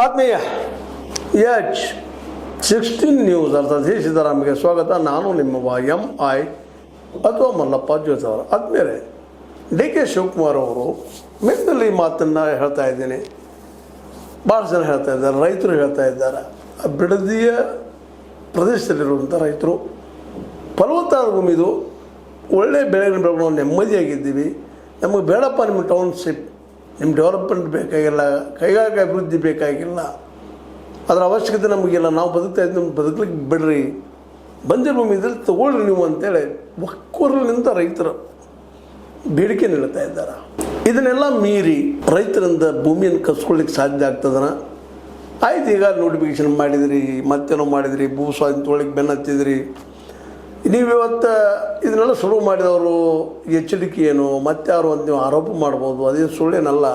ಆತ್ಮೀಯ H16 news ಅರ್ಥಾತ್ ಸಿದ್ದರಾಮಯ್ಯ ಸ್ವಾಗತ. ನಾನು ನಿಮ್ಮ MI ಅಥವಾ ಮಲ್ಲಪ್ಪ ಜ್ಯೋತಿ ಅವರು. ಆದ್ಮೇಲೆ DK ಶಿವಕುಮಾರ್ ಅವರು ಮೆತ್ತಲ್ಲಿ ಮಾತನ್ನು ಹೇಳ್ತಾ ಇದ್ದೀನಿ. ಭಾಳ ಜನ ಹೇಳ್ತಾ ಇದ್ದಾರೆ, ರೈತರು ಹೇಳ್ತಾ ಇದ್ದಾರೆ. ಬಿಡದಿಯ ಪ್ರದೇಶದಲ್ಲಿರುವಂಥ ರೈತರು ಫಲವತ್ತಾದ ಭೂಮಿದು ಒಳ್ಳೆಯ ಬೆಳೆಗಳನ್ನು ಬೆಳೆಗಳು ನೆಮ್ಮದಿಯಾಗಿದ್ದೀವಿ, ನಮಗೆ ಬೇಡಪ್ಪ ನಿಮ್ಮ ಟೌನ್ಶಿಪ್, ನಿಮ್ಮ ಡೆವಲಪ್ಮೆಂಟ್ ಬೇಕಾಗಿಲ್ಲ, ಕೈಗಾರಿಕೆ ಅಭಿವೃದ್ಧಿ ಬೇಕಾಗಿಲ್ಲ, ಅದರ ಅವಶ್ಯಕತೆ ನಮಗಿಲ್ಲ, ನಾವು ಬದುಕ್ತಾ ಇದ್ದೀವಿ, ನಮ್ಗೆ ಬದುಕಲಿಕ್ಕೆ ಬಿಡ್ರಿ, ಬಂದಿರೋ ಭೂಮಿ ಇದ್ರಲ್ಲಿ ತೊಗೊಳ್ರಿ ನೀವು ಅಂತೇಳಿ ಒಕ್ಕೂರಲಿಂದ ರೈತರು ಬೇಡಿಕೆ ನೀಡ್ತಾ ಇದ್ದಾರೆ. ಇದನ್ನೆಲ್ಲ ಮೀರಿ ರೈತರಿಂದ ಭೂಮಿಯನ್ನು ಕಸ್ಕೊಳ್ಳಿಕ್ಕೆ ಸಾಧ್ಯ ಆಗ್ತದನ? ಆಯ್ತು, ಈಗ ನೋಟಿಫಿಕೇಶನ್ ಮಾಡಿದಿರಿ, ಮತ್ತೇನೋ ಮಾಡಿದಿರಿ, ಭೂ ಸ್ವಾಧೀನ ತೊಗೊಳ್ಳಿಕ್ಕೆ ಬೆನ್ನು ಹತ್ತಿದ್ರಿ. ನೀವು ಇವತ್ತು ಇದನ್ನೆಲ್ಲ ಸುಳ್ಳು ಮಾಡಿದವರು ಎಚ್ಚರಿಕೆ ಏನು ಮತ್ತೆ ಯಾರು ಅಂತ ನೀವು ಆರೋಪ ಮಾಡ್ಬೋದು, ಅದೇನು ಸುಳ್ಳೇನಲ್ಲ.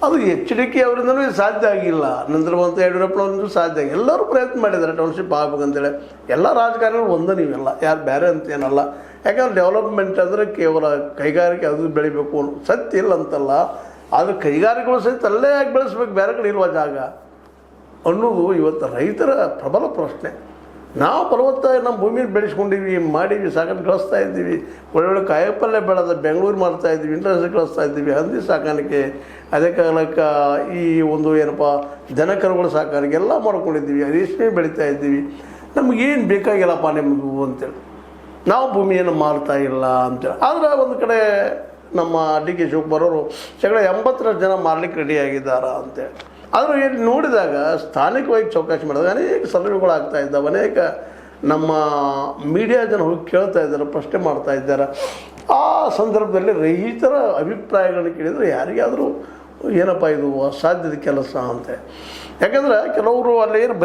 ಅದು ಎಚ್ಚರಿಕೆ ಅವರಿಂದನೂ ಸಾಧ್ಯ ಆಗಿಲ್ಲ. ನಂತರ ಬಂತು ಯಡಿಯೂರಪ್ಪನವ್ರಿಂದೂ ಸಾಧ್ಯ ಆಗಿ ಎಲ್ಲರೂ ಪ್ರಯತ್ನ ಮಾಡಿದ್ದಾರೆ ಟೌನ್ಶಿಪ್ ಆಗ್ಬೇಕಂತೇಳಿ. ಎಲ್ಲ ರಾಜಕಾರಣಿಗಳು ಒಂದೇ, ನೀವೆಲ್ಲ ಯಾರು ಬೇರೆ ಅಂತೇನಲ್ಲ. ಯಾಕಂದ್ರೆ ಡೆವಲಪ್ಮೆಂಟ್ ಅಂದರೆ ಕೇವಲ ಕೈಗಾರಿಕೆ ಅದು ಬೆಳಿಬೇಕು ಸತ್ಯ ಇಲ್ಲ ಅಂತಲ್ಲ, ಆದರೆ ಕೈಗಾರಿಕೆಗಳು ಸಹಿತ ಅಲ್ಲೇ ಯಾಕೆ ಬೆಳೆಸ್ಬೇಕು, ಬೇರೆ ಕಡೆ ಇರುವ ಜಾಗ ಅನ್ನೋದು ಇವತ್ತು ರೈತರ ಪ್ರಬಲ ಪ್ರಶ್ನೆ. ನಾವು ಫಲವತ್ತಾಗಿ ನಮ್ಮ ಭೂಮಿಯನ್ನು ಬೆಳೆಸ್ಕೊಂಡಿವಿ, ಮಾಡೀವಿ, ಸಾಕಾಣಿಕೆ ಕಳಿಸ್ತಾ ಇದ್ದೀವಿ, ಒಳ್ಳೊಳ್ಳೆ ಕಾಯಪಲ್ಯ ಬೆಳೆದ ಬೆಂಗಳೂರು ಮಾಡ್ತಾಯಿದ್ದೀವಿ, ಇಂಟರ್ನ್ಯಾಷನಲ್ ಕಳಿಸ್ತಾ ಇದ್ದೀವಿ, ಹಂದಿ ಸಾಕಾಣಿಕೆ, ಅದೇ ಕಾಲಕ್ಕೆ ಈ ಒಂದು ಏನಪ್ಪ ದನಕರುಗಳ ಸಾಕಾಣಿಕೆ ಎಲ್ಲ ಮಾಡ್ಕೊಂಡಿದ್ದೀವಿ, ರೇಷ್ಮೆ ಬೆಳೀತಾ ಇದ್ದೀವಿ. ನಮಗೇನು ಬೇಕಾಗಿಲ್ಲಪ್ಪ ನಿಮ್ಮದು ಅಂತೇಳಿ ನಾವು ಭೂಮಿಯನ್ನು ಮಾರ್ತಾ ಇಲ್ಲ ಅಂತೇಳಿ. ಆದರೆ ಒಂದು ಕಡೆ ನಮ್ಮ DK ಶಿವಕುಮಾರ್ ಅವರು 80% ಮಾರಲಿಕ್ಕೆ ರೆಡಿಯಾಗಿದ್ದಾರಾ ಅಂತೇಳಿ. ಆದರೆ ಇಲ್ಲಿ ನೋಡಿದಾಗ ಸ್ಥಾನಿಕವಾಗಿ ಚೌಕಾಶಿ ಮಾಡಿದಾಗ ಅನೇಕ ಸಲಹೆಗಳು ಆಗ್ತಾ ಇದ್ದಾವೆ, ಅನೇಕ ನಮ್ಮ ಮೀಡಿಯಾ ಜನ ಹೋಗಿ ಕೇಳ್ತಾ ಇದ್ದಾರೆ, ಪ್ರಶ್ನೆ ಮಾಡ್ತಾ ಇದ್ದಾರೆ. ಆ ಸಂದರ್ಭದಲ್ಲಿ ರೈತರ ಅಭಿಪ್ರಾಯಗಳನ್ನು ಕೇಳಿದರೆ ಯಾರಿಗಾದರೂ ಏನಪ್ಪ ಇದು ಅಸಾಧ್ಯದ ಕೆಲಸ ಅಂತ. ಯಾಕಂದರೆ ಕೆಲವರು ಅಲ್ಲಿ ಏನು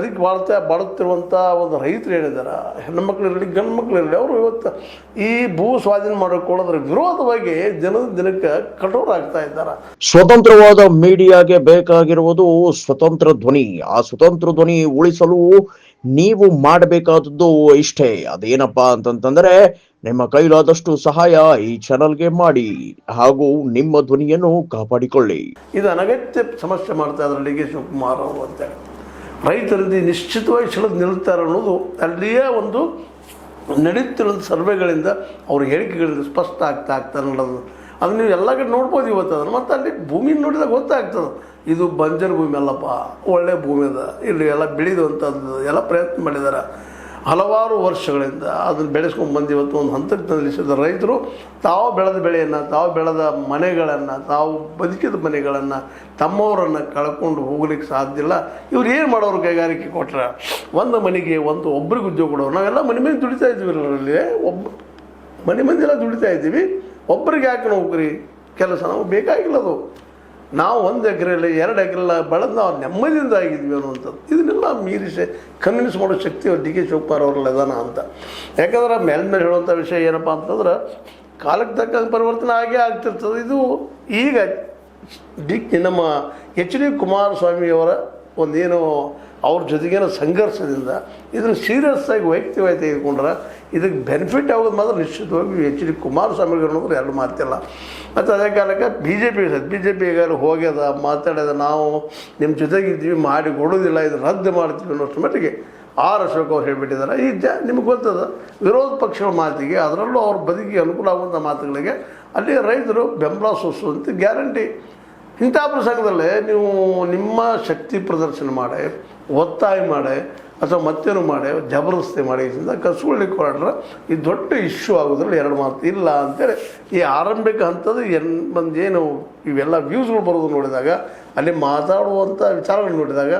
ಬಾಳುತ್ತಿರುವಂಥ ಒಂದು ರೈತರು ಏನಿದ್ದಾರೆ, ಹೆಣ್ಣು ಮಕ್ಕಳು ಇರಲಿ ಗಂಡು ಮಕ್ಕಳು ಇರಲಿ, ಅವರು ಇವತ್ತು ಈ ಭೂ ಸ್ವಾಧೀನ ಮಾಡಿಕೊಳ್ಳೋದ್ರ ವಿರೋಧವಾಗಿ ದಿನಕ್ಕೆ ಕಠೋರ ಆಗ್ತಾ ಇದ್ದಾರೆ. ಸ್ವತಂತ್ರವಾದ ಮೀಡಿಯಾಗೆ ಬೇಕಾಗಿರುವುದು ಸ್ವತಂತ್ರ ಧ್ವನಿ. ಆ ಸ್ವತಂತ್ರ ಧ್ವನಿ ಉಳಿಸಲು ನೀವು ಮಾಡಬೇಕಾದದ್ದು ಇಷ್ಟೇ. ಅದೇನಪ್ಪಾ ಅಂತಂತಂದ್ರೆ ನಿಮ್ಮ ಕೈಲಾದಷ್ಟು ಸಹಾಯ ಈ ಚಾನಲ್ಗೆ ಮಾಡಿ ಹಾಗೂ ನಿಮ್ಮ ಧ್ವನಿಯನ್ನು ಕಾಪಾಡಿಕೊಳ್ಳಿ. ಇದು ಅನಗತ್ಯ ಸಮಸ್ಯೆ ಮಾಡ್ತಾ ಇದ್ದಾರೆ DK ಶಿವಕುಮಾರ್ ಅವರು ಅಂತೇಳಿ. ರೈತರಿಂದ ನಿಶ್ಚಿತವಾಗಿ ಸೆಳೆದು ನಿಲ್ತಾರೆ ಅನ್ನೋದು ಅಲ್ಲಿಯೇ ಒಂದು ನಡೀತಿರೋದು ಸರ್ವೆಗಳಿಂದ ಅವ್ರ ಹೇಳಿಕೆಗಳಿಂದ ಸ್ಪಷ್ಟ ಆಗ್ತಾ ಅನ್ನೋದು. ಅದು ನೀವು ಎಲ್ಲ ಕಡೆ ನೋಡ್ಬೋದು ಇವತ್ತು. ಅದನ್ನು ಮತ್ತು ಅಲ್ಲಿ ಭೂಮಿ ನೋಡಿದಾಗ ಗೊತ್ತಾಗ್ತದೆ, ಇದು ಬಂಜರ್ ಭೂಮಿ ಅಲ್ಲಪ್ಪ, ಒಳ್ಳೆ ಭೂಮಿ ಅದ, ಇಲ್ಲಿ ಎಲ್ಲ ಬೆಳೆಯುವಂಥದ್ದು ಎಲ್ಲ ಪ್ರಯತ್ನ ಮಾಡಿದ್ದಾರೆ ಹಲವಾರು ವರ್ಷಗಳಿಂದ. ಅದನ್ನು ಬೆಳೆಸ್ಕೊಂಡು ಬಂದು ಇವತ್ತು ಒಂದು ಹಂತಕ್ಕೆ ತಂದಿಳಿಸಿದ ರೈತರು ತಾವು ಬೆಳೆದ ಬೆಳೆಯನ್ನು, ತಾವು ಬೆಳೆದ ಮನೆಗಳನ್ನು, ತಾವು ಬದುಕಿದ ಮನೆಗಳನ್ನು, ತಮ್ಮವರನ್ನು ಕಳ್ಕೊಂಡು ಹೋಗ್ಲಿಕ್ಕೆ ಸಾಧ್ಯ ಇಲ್ಲ. ಇವ್ರು ಏನು ಮಾಡೋರು? ಕೈಗಾರಿಕೆ ಕೊಟ್ಟರೆ ಒಂದು ಮನೆಗೆ ಒಬ್ಬರಿಗೆ ಉದ್ಯೋಗ ಕೊಡೋರು. ನಾವೆಲ್ಲ ಮನೆ ಮಂದಿ ದುಡಿತಾ ಇದ್ದೀವಿ, ಅದರಲ್ಲಿ ಮನೆ ಮಂದಿಯೆಲ್ಲ ದುಡಿತಾ ಇದ್ದೀವಿ. ಒಬ್ಬರಿಗೆ ಯಾಕೆ ನೌಕರಿ ಕೆಲಸ ನಾವು ಬೇಕಾಗಿಲ್ಲ. ಅದು ನಾವು 1 ಎಕರೆಯಲ್ಲಿ 2 ಎಕರೆಲ್ಲ ಬೆಳೆದು ನಾವು ನೆಮ್ಮದಿಯಿಂದ ಆಗಿದ್ವಿ ಅನ್ನುವಂಥದ್ದು. ಇದನ್ನೆಲ್ಲ ಮೀರಿಸಿ ಕನ್ವಿನ್ಸ್ ಮಾಡೋ ಶಕ್ತಿ DK ಶಿವಕುಮಾರ್ ಅವರಲ್ಲಿ ಅದಾನ ಅಂತ. ಯಾಕಂದ್ರೆ ಮೇಲ್ಮೇಲೆ ಹೇಳುವಂಥ ವಿಷಯ ಏನಪ್ಪ ಅಂತಂದ್ರೆ ಕಾಲಕ್ಕೆ ತಕ್ಕಂಗೆ ಪರಿವರ್ತನೆ ಆಗೇ ಆಗ್ತಿರ್ತದೆ. ಇದು ಈಗ ನಮ್ಮ HD ಕುಮಾರಸ್ವಾಮಿಯವರ ಒಂದೇನು ಅವ್ರ ಜೊತೆಗೇನೋ ಸಂಘರ್ಷದಿಂದ ಇದನ್ನು ಸೀರಿಯಸ್ಸಾಗಿ ವೈಯಕ್ತಿಕವಾಗಿ ತೆಗೆದುಕೊಂಡ್ರೆ ಇದಕ್ಕೆ ಬೆನಿಫಿಟ್ ಆಗೋದು ಮಾತ್ರ ನಿಶ್ಚಿತವಾಗಿ HD ಕುಮಾರಸ್ವಾಮಿಗೆ ಅನ್ನೋದ್ರೆ ಎರಡು ಮಾತಿಲ್ಲ. ಮತ್ತು ಅದೇ ಕಾಲಕ್ಕೆ BJP ಈಗಾಗಲೇ ಹೋಗ್ಯದ ಮಾತಾಡ್ಯದ, ನಾವು ನಿಮ್ಮ ಜೊತೆಗಿದ್ವಿ, ಮಾಡಿ ಕೊಡೋದಿಲ್ಲ, ಇದು ರದ್ದು ಮಾಡ್ತೀವಿ ಅನ್ನೋಷ್ಟು ಮಟ್ಟಿಗೆ ಅಶೋಕ್ ಅವ್ರು ಹೇಳಿಬಿಟ್ಟಿದ್ದಾರೆ. ಈಗ ನಿಮಗೆ ಗೊತ್ತದ ವಿರೋಧ ಪಕ್ಷಗಳ ಮಾತಿಗೆ, ಅದರಲ್ಲೂ ಅವ್ರ ಬದುಕಿಗೆ ಅನುಕೂಲ ಆಗುವಂಥ ಮಾತುಗಳಿಗೆ ಅಲ್ಲಿ ರೈತರು ಬೆಂಬಲ ಸೂಸುವಂತೆ ಗ್ಯಾರಂಟಿ. ಇಂಥ ಪ್ರಸಂಗದಲ್ಲೇ ನೀವು ನಿಮ್ಮ ಶಕ್ತಿ ಪ್ರದರ್ಶನ ಮಾಡಿ, ಒತ್ತಾಯ ಮಾಡಿ ಅಥವಾ ಮತ್ತೇನು ಮಾಡಿ, ಜಬರ್ದಸ್ತಿ ಮಾಡಿ ಕಸ್ಕೊಳ್ಳಿಕ್ಕೆ ಹೊರಟ್ರೆ ಇದು ದೊಡ್ಡ ಇಶ್ಯೂ ಆಗೋದ್ರಲ್ಲಿ ಎರಡು ಮಾತು ಇಲ್ಲ ಅಂತೇಳಿ ಈ ಆರಂಭಿಕ ಹಂತದ ಏನು ಇವೆಲ್ಲ ವ್ಯೂಸ್ಗಳು ಬರೋದು ನೋಡಿದಾಗ, ಅಲ್ಲಿ ಮಾತಾಡುವಂಥ ವಿಚಾರಗಳು ನೋಡಿದಾಗ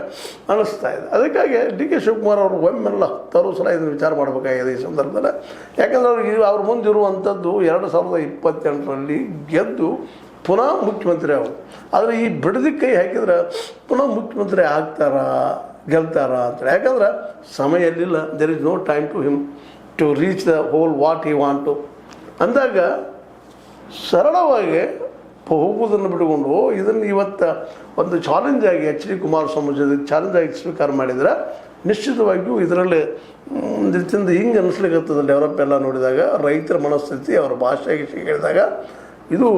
ಅನ್ನಿಸ್ತಾ ಇದೆ. ಅದಕ್ಕಾಗಿ DK ಶಿವಕುಮಾರ್ ಅವರು ಒಮ್ಮೆಲ್ಲ 10 ಸಲ ಇದನ್ನು ವಿಚಾರ ಮಾಡಬೇಕಾಗಿದೆ ಈ ಸಂದರ್ಭದಲ್ಲಿ. ಯಾಕಂದರೆ ಅವ್ರಿಗೆ ಅವ್ರ ಮುಂದಿರುವಂಥದ್ದು 2028ರಲ್ಲಿ ಗೆದ್ದು ಪುನಃ ಮುಖ್ಯಮಂತ್ರಿ ಅವರು. ಆದರೆ ಈ ಬಿಡದಿ ಕೈ ಹಾಕಿದ್ರೆ ಪುನಃ ಮುಖ್ಯಮಂತ್ರಿ ಆಗ್ತಾರಾ, ಗೆಲ್ತಾರ ಅಂತೇಳಿ. ಯಾಕಂದ್ರೆ ಸಮಯ ಎಲ್ಲಿಲ್ಲ, there is no time to him to reach the whole what he want to ಅಂದಾಗ ಸರಳವಾಗಿ ಹೋಗುವುದನ್ನು ಬಿಟ್ಟುಕೊಂಡು ಇದನ್ನು ಇವತ್ತು ಒಂದು ಚಾಲೆಂಜಾಗಿ HD ಕುಮಾರಸ್ವಾಮಿ ಜೊತೆ ಚಾಲೆಂಜಾಗಿ ಸ್ವೀಕಾರ ಮಾಡಿದರೆ ನಿಶ್ಚಿತವಾಗಿಯೂ ಇದರಲ್ಲಿ ಒಂದು ರೀತಿಯಿಂದ ಹಿಂಗೆ ಅನ್ನಿಸ್ಲಿಕ್ಕತ್ತದ. ಡೆವಲಪ್ ಎಲ್ಲ ನೋಡಿದಾಗ ರೈತರ ಮನಸ್ಥಿತಿ, ಅವರ ಭಾಷೆಗೆ ಕೇಳಿದಾಗ ಇದು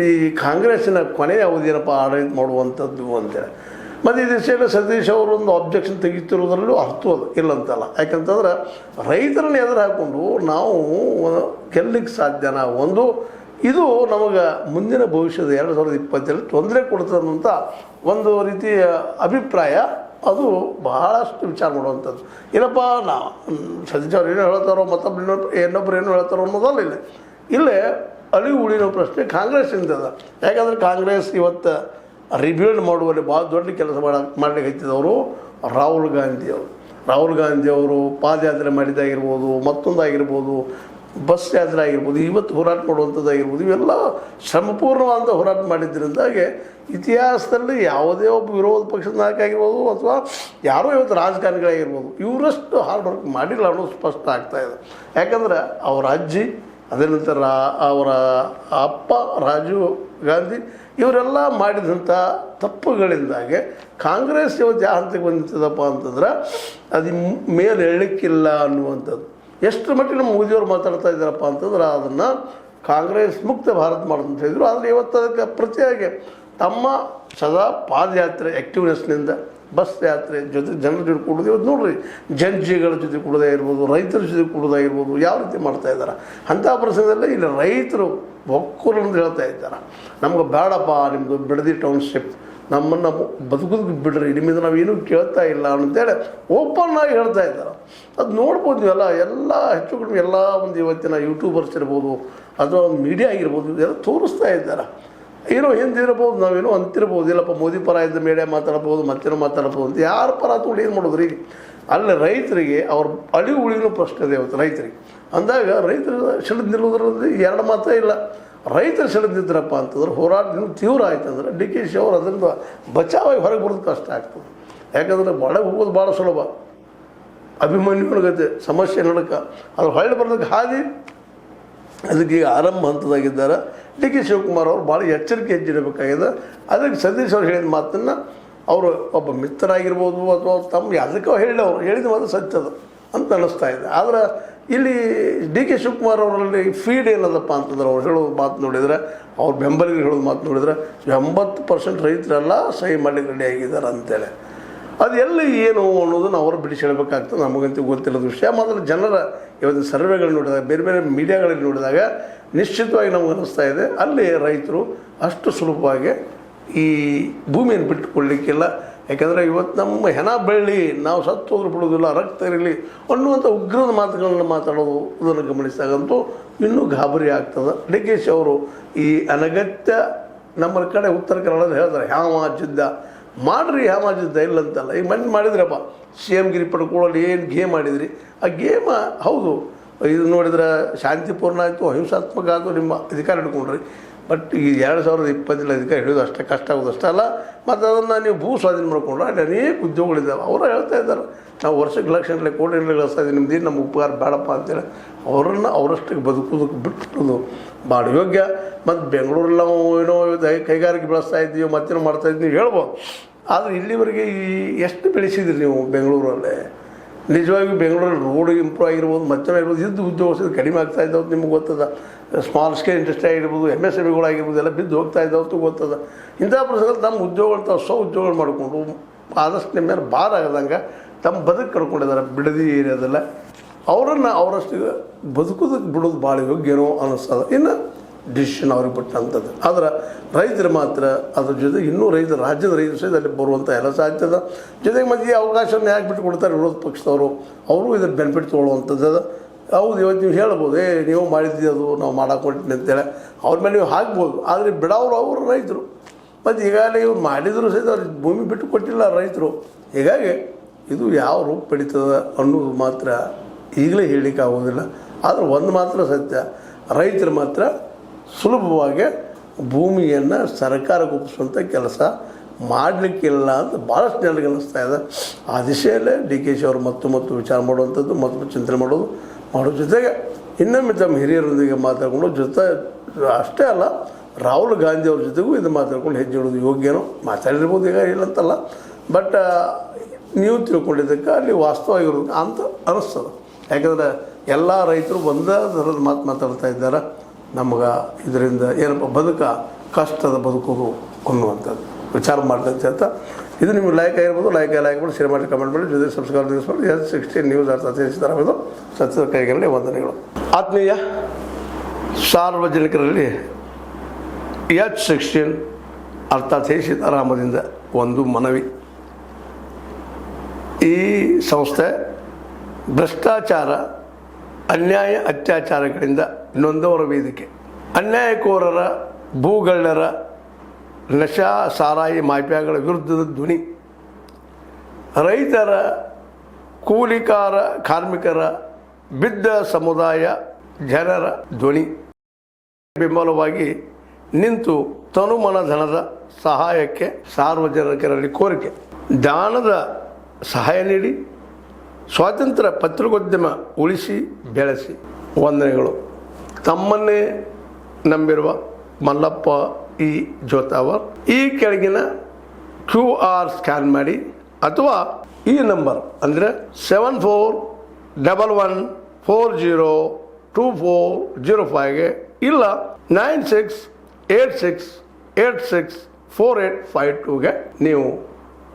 ಈ ಕಾಂಗ್ರೆಸ್ಸಿನ ಕೊನೆಯ ಅವಧಿಯೇನಪ್ಪ ಆಡಳಿತ ಮಾಡುವಂಥದ್ದು ಅಂತೇಳಿ. ಮತ್ತು ಈ ದಿಶೆಯಲ್ಲಿ ಸತೀಶ್ ಅವರು ಒಂದು ಆಬ್ಜೆಕ್ಷನ್ ತೆಗಿತಿರೋದ್ರಲ್ಲೂ ಅರ್ಥವಲ್ಲ ಇಲ್ಲಂತಲ್ಲ. ಯಾಕಂತಂದ್ರೆ ರೈತರನ್ನ ಎದುರು ಹಾಕ್ಕೊಂಡು ನಾವು ಗೆಲ್ಲಕ್ಕೆ ಸಾಧ್ಯನಾ? ಒಂದು ಇದು ನಮಗೆ ಮುಂದಿನ ಭವಿಷ್ಯದ 2020 ತೊಂದರೆ ಕೊಡ್ತದಂತ ಒಂದು ರೀತಿಯ ಅಭಿಪ್ರಾಯ. ಅದು ಬಹಳಷ್ಟು ವಿಚಾರ ಮಾಡುವಂಥದ್ದು. ಏನಪ್ಪ ಸತೀಶ್ ಅವ್ರು ಏನು ಹೇಳ್ತಾರೋ ಮತ್ತೊಬ್ಬರು ಇನ್ನೊಬ್ರು ಏನು ಹೇಳ್ತಾರೋ ಅನ್ನೋದಲ್ಲ. ಇಲ್ಲೇ ಅಳಿವು ಉಳಿನೋ ಪ್ರಶ್ನೆ ಕಾಂಗ್ರೆಸ್ಸಿಂದ ಅದ. ಯಾಕಂದರೆ ಕಾಂಗ್ರೆಸ್ ಇವತ್ತು ರಿಬ್ಯೂಲ್ಡ್ ಮಾಡುವಲ್ಲಿ ಭಾಳ ದೊಡ್ಡ ಕೆಲಸ ಮಾಡಲಿಕ್ಕೆ ಹತ್ತಿದವರು ರಾಹುಲ್ ಗಾಂಧಿಯವರು ಪಾದಯಾತ್ರೆ ಮಾಡಿದ್ದಾಗಿರ್ಬೋದು, ಮತ್ತೊಂದಾಗಿರ್ಬೋದು, ಬಸ್ ಯಾತ್ರೆ ಆಗಿರ್ಬೋದು, ಇವತ್ತು ಹೋರಾಟ ಮಾಡುವಂಥದ್ದಾಗಿರ್ಬೋದು, ಇವೆಲ್ಲ ಶ್ರಮಪೂರ್ಣವಾದಂಥ ಹೋರಾಟ ಮಾಡಿದ್ದರಿಂದಾಗೆ ಇತಿಹಾಸದಲ್ಲಿ ಯಾವುದೇ ಒಬ್ಬ ವಿರೋಧ ಪಕ್ಷದ ನಾಯಕ ಆಗಿರ್ಬೋದು ಅಥವಾ ಯಾರೋ ಇವತ್ತು ರಾಜಕಾರಣಿಗಳಾಗಿರ್ಬೋದು ಇವರಷ್ಟು ಹಾರ್ಡ್ ವರ್ಕ್ ಮಾಡಿಲ್ಲ ಅನ್ನೋದು ಸ್ಪಷ್ಟ ಆಗ್ತಾಯಿದೆ. ಯಾಕಂದ್ರೆ ಅವರ ಅಜ್ಜಿ, ಅದೇ ನಂತರ ಅವರ ಅಪ್ಪ ರಾಜೀವ್ ಗಾಂಧಿ ಇವರೆಲ್ಲ ಮಾಡಿದಂಥ ತಪ್ಪುಗಳಿಂದಾಗೆ ಕಾಂಗ್ರೆಸ್ ಇವತ್ತು ಯಾವ ಹಂತಕ್ಕೆ ಬಂದಿದ್ದಪ್ಪ ಅಂತಂದ್ರೆ ಅದು ಮೇಲೆ ಎಳ್ಳಕ್ಕಿಲ್ಲ ಅನ್ನುವಂಥದ್ದು. ಎಷ್ಟು ಮಟ್ಟಿಗೆ ನಮ್ಮ ಮೋದಿಯವರು ಮಾತಾಡ್ತಾ ಇದ್ದಾರಪ್ಪ ಅಂತಂದ್ರೆ ಅದನ್ನು ಕಾಂಗ್ರೆಸ್ ಮುಕ್ತ ಭಾರತ ಮಾಡೋದಂತ ಹೇಳಿದರು. ಆದರೆ ಇವತ್ತು ಅದಕ್ಕೆ ಪ್ರತಿಯಾಗಿ ತಮ್ಮ ಸದಾ ಪಾದಯಾತ್ರೆ ಆ್ಯಕ್ಟಿವ್ನೆಸ್ನಿಂದ ಬಸ್ ಯಾತ್ರೆ ಜೊತೆ ಜನರ ಜೊತೆ ಕೂಡೋದು ಇವತ್ತು ನೋಡ್ರಿ, ಜನಜಿಗಳ ಜೊತೆ ಕೂಡೋದೇ ಇರ್ಬೋದು, ರೈತರ ಜೊತೆ ಕೂಡೋದಾಗಿರ್ಬೋದು, ಯಾವ ರೀತಿ ಮಾಡ್ತಾಯಿದ್ದಾರೆ. ಅಂಥ ಪ್ರಸಂಗದಲ್ಲಿ ಇಲ್ಲಿ ರೈತರು ಒಕ್ಕೂರನ್ನು ಹೇಳ್ತಾ ಇದ್ದಾರೆ, ನಮ್ಗೆ ಬೇಡಪ್ಪ ನಿಮ್ಮದು ಬಿಡದಿ ಟೌನ್ಶಿಪ್, ನಮ್ಮನ್ನು ಬದುಕೋದಕ್ಕೆ ಬಿಡ್ರಿ, ನಿಮ್ಮಿಂದ ನಾವೇನೂ ಕೇಳ್ತಾ ಇಲ್ಲ ಅಂತೇಳಿ ಓಪನ್ ಆಗಿ ಹೇಳ್ತಾ ಇದ್ದಾರೆ. ಅದು ನೋಡ್ಬೋದು ನೀವೆಲ್ಲ, ಎಲ್ಲ ಹೆಚ್ಚು ಕಡಿಮೆ ಎಲ್ಲ ಒಂದು ಇವತ್ತಿನ ಯೂಟ್ಯೂಬರ್ಸ್ ಇರ್ಬೋದು ಅಥವಾ ಒಂದು ಮೀಡಿಯಾ ಆಗಿರ್ಬೋದು, ಇದೆಲ್ಲ ತೋರಿಸ್ತಾ ಇದ್ದಾರೆ. ಏನೋ ಹಿಂದಿರ್ಬೋದು, ನಾವೇನೋ ಅಂತಿರ್ಬೋದು, ಇಲ್ಲಪ್ಪ ಮೋದಿ ಪರ ಇದ್ದ ಮೀಡಿಯಾ ಮಾತಾಡ್ಬೋದು, ಮತ್ತೇನೋ ಮಾತಾಡ್ಬೋದು ಅಂತ. ಯಾರ ಪರ ತೊಗೊಂಡು ಏನು ಮಾಡೋದ್ರಿ? ಅಲ್ಲಿ ರೈತರಿಗೆ ಅವ್ರ ಅಳಿವು ಉಳಿನೂ ಪ್ರಶ್ನೆ ಇದೆ ಇವತ್ತು ರೈತರಿಗೆ. ಅಂದಾಗ ರೈತರು ಸಿಡಿದು ನಿಲ್ಲೋದ್ರಲ್ಲಿ ಎರಡು ಮಾತ್ರ ಇಲ್ಲ. ರೈತರು ಸಿಡಿದಿದ್ರಪ್ಪ ಅಂತಂದ್ರೆ ಹೋರಾಟ ತೀವ್ರ ಆಯ್ತು ಅಂದ್ರೆ DK ಅವರು ಅದರಿಂದ ಬಚಾವಾಗಿ ಹೊರಗೆ ಬರೋದು ಕಷ್ಟ ಆಗ್ತದೆ. ಯಾಕಂದರೆ ಒಳಗೆ ಹೋಗೋದು ಭಾಳ ಸುಲಭ, ಅಭಿಮನ್ಯುಗತೆ ಸಮಸ್ಯೆ ನಡಕ ಅದು ಹೊಳ್ಳಿ ಬರೋದಕ್ಕೆ ಹಾದಿ. ಅದಕ್ಕೆ ಈಗ ಆರಂಭ ಹಂತದಾಗಿದ್ದಾರೆ. DK ಶಿವಕುಮಾರ್ ಅವರು ಭಾಳ ಎಚ್ಚರಿಕೆ ಹೆಜ್ಜಿಡಬೇಕಾಗಿದೆ. ಅದಕ್ಕೆ ಸತೀಶ್ ಅವ್ರು ಹೇಳಿದ ಮಾತನ್ನು ಅವರು ಒಬ್ಬ ಮಿತ್ರರಾಗಿರ್ಬೋದು ಅಥವಾ ತಮ್ಮ ಅದಕ್ಕೆ ಹೇಳಿದ ಮಾತು ಸತ್ಯದ ಅಂತ ಅನ್ನಿಸ್ತಾ ಇದೆ. ಆದರೆ ಇಲ್ಲಿ DK ಶಿವಕುಮಾರ್ ಅವರಲ್ಲಿ ಫೀಡ್ ಏನದಪ್ಪ ಅಂತಂದ್ರೆ ಅವ್ರು ಹೇಳೋದು ಮಾತು ನೋಡಿದರೆ, ಅವ್ರ ಬೆಂಬಲಿಗರು ಹೇಳೋದು ಮಾತು ನೋಡಿದರೆ 80% ರೈತರೆಲ್ಲ ಸಹಿ ಮಾಡಲಿಕ್ಕೆ ರೆಡಿ ಆಗಿದ್ದಾರೆ ಅಂತೇಳಿ. ಅದು ಎಲ್ಲಿ ಏನು ಅನ್ನೋದನ್ನು ಅವರು ಬಿಡಿಸಿ ಹೇಳಬೇಕಾಗ್ತದೆ. ನಮಗಂತೂ ಗೊತ್ತಿರೋದು ವಿಷಯ. ಮೊದಲು ಜನರ ಇವತ್ತು ಸರ್ವೆಗಳು ನೋಡಿದಾಗ, ಬೇರೆ ಬೇರೆ ಮೀಡಿಯಾಗಳಲ್ಲಿ ನೋಡಿದಾಗ ನಿಶ್ಚಿತವಾಗಿ ನಮ್ಗೆ ಅನ್ನಿಸ್ತಾ ಇದೆ ಅಲ್ಲಿ ರೈತರು ಅಷ್ಟು ಸುಲಭವಾಗಿ ಈ ಭೂಮಿಯನ್ನು ಬಿಟ್ಟುಕೊಳ್ಳಲಿಕ್ಕಿಲ್ಲ. ಯಾಕೆಂದರೆ ಇವತ್ತು ನಮ್ಮ ಹೆಣ ಬೆಳ್ಳಿ, ನಾವು ಸತ್ತು ಹೋದ್ರೂ ಬಿಡೋದಿಲ್ಲ, ರಕ್ತ ಇರಲಿ ಅನ್ನುವಂಥ ಉಗ್ರದ ಮಾತುಗಳನ್ನು ಮಾತಾಡೋದು ಇದನ್ನು ಗಮನಿಸಿದಾಗಂತೂ ಇನ್ನೂ ಗಾಬರಿ ಆಗ್ತದೆ. DK ಅವರು ಈ ಅನಗತ್ಯ ನಮ್ಮ ಕಡೆ ಉತ್ತರ ಕನ್ನಡದಲ್ಲಿ ಹೇಳ್ತಾರೆ ಹ್ಯಾಮಾಜಿದ್ದ ಮಾಡ್ರಿ, ಹ್ಯಾಮಾಜಿದ್ದ ಇಲ್ಲಂತಲ್ಲ. ಈಗ ಮಣ್ಣು ಮಾಡಿದ್ರಪ್ಪ CM ಗಿರಿ ಪಡ್ಕೊಳ್ಳೋದು ಏನು ಗೇಮ್ ಮಾಡಿದ್ರಿ, ಆ ಗೇಮ ಹೌದು ಇದು ನೋಡಿದ್ರೆ ಶಾಂತಿಪೂರ್ಣ ಆಯಿತು, ಅಹಿಂಸಾತ್ಮಕ ಆಯಿತು, ನಿಮ್ಮ ಅಧಿಕಾರ ಹಿಡ್ಕೊಂಡ್ರಿ. ಬಟ್ ಈ 2020 ಅಧಿಕಾರ ಹಿಡಿಯೋದು ಅಷ್ಟೇ ಕಷ್ಟ ಆಗೋದು ಅಷ್ಟೇ ಅಲ್ಲ, ಮತ್ತು ಅದನ್ನು ನೀವು ಭೂ ಸ್ವಾಧೀನ ಮಾಡ್ಕೊಂಡ್ರೆ ಅಲ್ಲಿ ಅನೇಕ ಉದ್ಯೋಗಗಳಿದ್ದಾವೆ. ಅವರು ಹೇಳ್ತಾ ಇದ್ದಾರೆ ನಾವು ವರ್ಷಕ್ಕೆ ಲಕ್ಷಗಟ್ಟಲೆ ಕೋಟಿಗಟ್ಟಲೆ ಗಳಿಸ್ತಾ ಇದ್ದೀವಿ, ನಿಮ್ದು ನಮ್ಮ ಉಪಕಾರ ಬೇಡಪ್ಪ ಅಂತೇಳಿ ಅವರನ್ನು ಅವರಷ್ಟಕ್ಕೆ ಬದುಕೋದಕ್ಕೆ ಬಿಟ್ಟುದು ಭಾಳ ಯೋಗ್ಯ. ಮತ್ತು ಬೆಂಗಳೂರಲ್ಲಿ ನಾವು ಏನೋ ಕೈಗಾರಿಕೆ ಬೆಳೆಸ್ತಾ ಇದ್ದೀವಿ, ಮತ್ತೇನೋ ಮಾಡ್ತಾಯಿದ್ದೀವಿ ನೀವು ಹೇಳ್ಬೋದು. ಆದರೆ ಇಲ್ಲಿವರೆಗೆ ಎಷ್ಟು ಬೆಳೆಸಿದ್ರಿ ನೀವು ಬೆಂಗಳೂರಲ್ಲೇ? ನಿಜವಾಗಿಯೂ ಬೆಂಗಳೂರಲ್ಲಿ ರೋಡ್ ಇಂಪ್ರೂವ್ ಆಗಿರ್ಬೋದು, ಮತ್ತೇನೋ ಇರ್ಬೋದು, ಇದ್ದು ಉದ್ಯೋಗ ಕಡಿಮೆ ಆಗ್ತಾ ಇದ್ದಾವೆ ನಿಮ್ಗೆ ಗೊತ್ತದ. ಸ್ಮಾಲ್ ಸ್ಕೇಲ್ ಇಂಡಸ್ಟ್ರಿ ಆಗಿರ್ಬೋದು, MSMEಗಳಾಗಿರ್ಬೋದು ಎಲ್ಲ ಬಿದ್ದು ಹೋಗ್ತಾ ಇದ್ದಾವತ್ತು ಗೊತ್ತದ. ಇಂಥ ಪ್ರಸಂಗದಲ್ಲಿ ನಮ್ಮ ಉದ್ಯೋಗಗಳು ತಾವು ಉದ್ಯೋಗಗಳು ಮಾಡಿಕೊಂಡು ಆದಷ್ಟು ನಿಮ್ಮ ಮೇಲೆ ಭಾರ ಆಗದಂಗೆ ತಮ್ಮ ಬದುಕು ಕಳ್ಕೊಂಡಿದ್ದಾರೆ ಬಿಡದಿ ಏರಿಯಾದಲ್ಲ. ಅವರನ್ನು ಅವರಷ್ಟು ಬದುಕೋದಕ್ಕೆ ಬಿಡೋದು ಭಾಳ ಯೋಗ್ಯನೋ ಅನ್ನಿಸ್ತದೆ. ಇನ್ನು ಡಿಸಿಷನ್ ಅವ್ರಿಗೆ ಬಿಟ್ಟಂಥದ್ದು. ಆದರೆ ರೈತರು ಮಾತ್ರ ಅದ್ರ ಜೊತೆಗೆ ಇನ್ನೂ ರಾಜ್ಯದ ರೈತರು ಸಹಿತ ಅಲ್ಲಿ ಬರುವಂಥ ಎಲ್ಲ ಸಾಧ್ಯದ ಜೊತೆಗೆ ಮತ್ತು ಈ ಅವಕಾಶವನ್ನು ಯಾಕೆ ಬಿಟ್ಟು ಕೊಡ್ತಾರೆ ವಿರೋಧ ಪಕ್ಷದವರು? ಅವರು ಇದ್ರ ಬೆನಿಫಿಟ್ ತೊಗೊಳ್ಳುವಂಥದ್ದು. ಹೌದು, ಇವತ್ತು ನೀವು ಹೇಳ್ಬೋದು ನೀವು ಮಾಡಿದ್ದೀವಿ ಅದು ನಾವು ಮಾಡಾಕೊಟ್ಟಿನಿ ಅಂತೇಳಿ ಅವ್ರ ಮೇಲೆ ನೀವು ಹಾಕ್ಬೋದು. ಆದರೆ ಬಿಡೋರು ಅವರು ರೈತರು. ಮತ್ತು ಈಗಾಗಲೇ ಇವ್ರು ಮಾಡಿದರೂ ಸಹಿತ ಅವ್ರಿಗೆ ಭೂಮಿ ಬಿಟ್ಟು ಕೊಟ್ಟಿಲ್ಲ ರೈತರು. ಹೀಗಾಗಿ ಇದು ಯಾವ ರೂಪ ಪಡಿತದ ಅನ್ನೋದು ಮಾತ್ರ ಈಗಲೇ ಹೇಳಲಿಕ್ಕೆ ಆಗೋದಿಲ್ಲ. ಆದರೆ ಒಂದು ಮಾತ್ರ ಸತ್ಯ, ರೈತರು ಮಾತ್ರ ಸುಲಭವಾಗಿ ಭೂಮಿಯನ್ನು ಸರ್ಕಾರಕ್ಕೆ ಒಪ್ಪಿಸುವಂಥ ಕೆಲಸ ಮಾಡಲಿಕ್ಕಿಲ್ಲ ಅಂತ ಭಾಳಷ್ಟು ಜನರಿಗೆ ಅನ್ನಿಸ್ತಾ ಇದೆ. ಆ ದಿಶೆಯಲ್ಲೇ DK ಅವರು ಮತ್ತು ವಿಚಾರ ಮಾಡುವಂಥದ್ದು, ಮತ್ತು ಚಿಂತನೆ ಮಾಡೋ ಜೊತೆಗೆ ಇನ್ನೊಮ್ಮೆ ತಮ್ಮ ಹಿರಿಯರೊಂದಿಗೆ ಮಾತಾಡಿಕೊಂಡು ಜೊತೆ ಅಷ್ಟೇ ಅಲ್ಲ ರಾಹುಲ್ ಗಾಂಧಿ ಅವ್ರ ಜೊತೆಗೂ ಇದು ಮಾತಾಡ್ಕೊಂಡು ಹೆಜ್ಜೆ ಇಡೋದು ಯೋಗ್ಯನೋ. ಮಾತಾಡಿರ್ಬೋದು ಈಗ ಇಲ್ಲಂತಲ್ಲ, ಬಟ್ ನೀವು ತಿಳ್ಕೊಂಡಿದ್ದಕ್ಕೆ ಅಲ್ಲಿ ವಾಸ್ತವವಾಗಿರೋದು ಅಂತ ಅನ್ನಿಸ್ತದೆ. ಯಾಕಂದರೆ ಎಲ್ಲ ರೈತರು ಒಂದೇ ಥರದ ಮಾತಾಡ್ತಾ ಇದ್ದಾರೆ. ನಮ್ಗೆ ಇದರಿಂದ ಏನಪ್ಪ ಕಷ್ಟದ ಬದುಕೋದು ಅನ್ನುವಂಥದ್ದು ವಿಚಾರ ಮಾಡ್ತಂತೆ ಅಂತ ಇದು ನಿಮಗೆ ಲೈಕ್ ಆಗಿರ್ಬೋದು, ಲೈಕ್ ಮಾಡಿ ಶೇರ್ ಮಾಡಿ, ಕಮೆಂಟ್ ಮಾಡಿ, ಜೊತೆ ಸಬ್ಸ್ಕ್ರೈಬ್ ಮಾಡಿ. S16 ನ್ಯೂಸ್ ಅರ್ಥ ತಿಳಿಸಿದಾರದು ಸತ್ಯದ ಕೈಗಳಲ್ಲಿ ವಂದನೆಗಳು. ಆತ್ಮೀಯ ಸಾರ್ವಜನಿಕರಲ್ಲಿ H16 ಅರ್ಥಾತ್ ಸೀತಾರಾಮದಿಂದ ಒಂದು ಮನವಿ. ಈ ಸಂಸ್ಥೆ ಭ್ರಷ್ಟಾಚಾರ, ಅನ್ಯಾಯ, ಅತ್ಯಾಚಾರಗಳಿಂದ ನೊಂದವರ ವೇದಿಕೆ. ಅನ್ಯಾಯಕೋರರ, ಭೂಗಳ್ಳರ, ನಶಾ ಸಾರಾಯಿ ಮಾಫಿಯಾಗಳ ವಿರುದ್ಧದ ಧ್ವನಿ. ರೈತರ, ಕೂಲಿಕಾರ, ಕಾರ್ಮಿಕರ, ಬಿದ್ದ ಸಮುದಾಯ ಜನರ ಧ್ವನಿ. ಬೆಂಬಲವಾಗಿ ನಿಂತು ತನುಮನ ಧನದ ಸಹಾಯಕ್ಕೆ ಸಾರ್ವಜನಿಕರಲ್ಲಿ ಕೋರಿಕೆ. ದಾನದ ಸಹಾಯ ನೀಡಿ ಸ್ವಾತಂತ್ರ್ಯ ಪತ್ರಿಕೋದ್ಯಮ ಉಳಿಸಿ ಬೆಳೆಸಿ. ವಂದನೆಗಳು. ತಮ್ಮನ್ನೇ ನಂಬಿರುವ ಮಲ್ಲಪ್ಪ ಇ ಜೋತಾವರ್. ಈ ಕೆಳಗಿನ QR ಸ್ಕ್ಯಾನ್ ಮಾಡಿ ಅಥವಾ ಈ ನಂಬರ್ ಅಂದರೆ 7411402405ಗೆ ಇಲ್ಲ 9686864852ಗೆ ನೀವು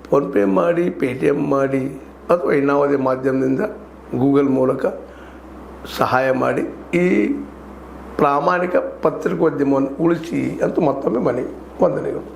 ಫೋನ್ಪೇ ಮಾಡಿ, ಪೇಟಿಎಮ್ ಮಾಡಿ ಅಥವಾ ಇನ್ನಾವುದೇ ಮಾಧ್ಯಮದಿಂದ ಗೂಗಲ್ ಮೂಲಕ ಸಹಾಯ ಮಾಡಿ ಈ ಪ್ರಾಮಾಣಿಕ ಪತ್ರಿಕೋದ್ಯಮವನ್ನು ಉಳಿಸಿ ಅಂತ ಮತ್ತೊಮ್ಮೆ ಮನವಿ. ವಂದನೆಗಳು.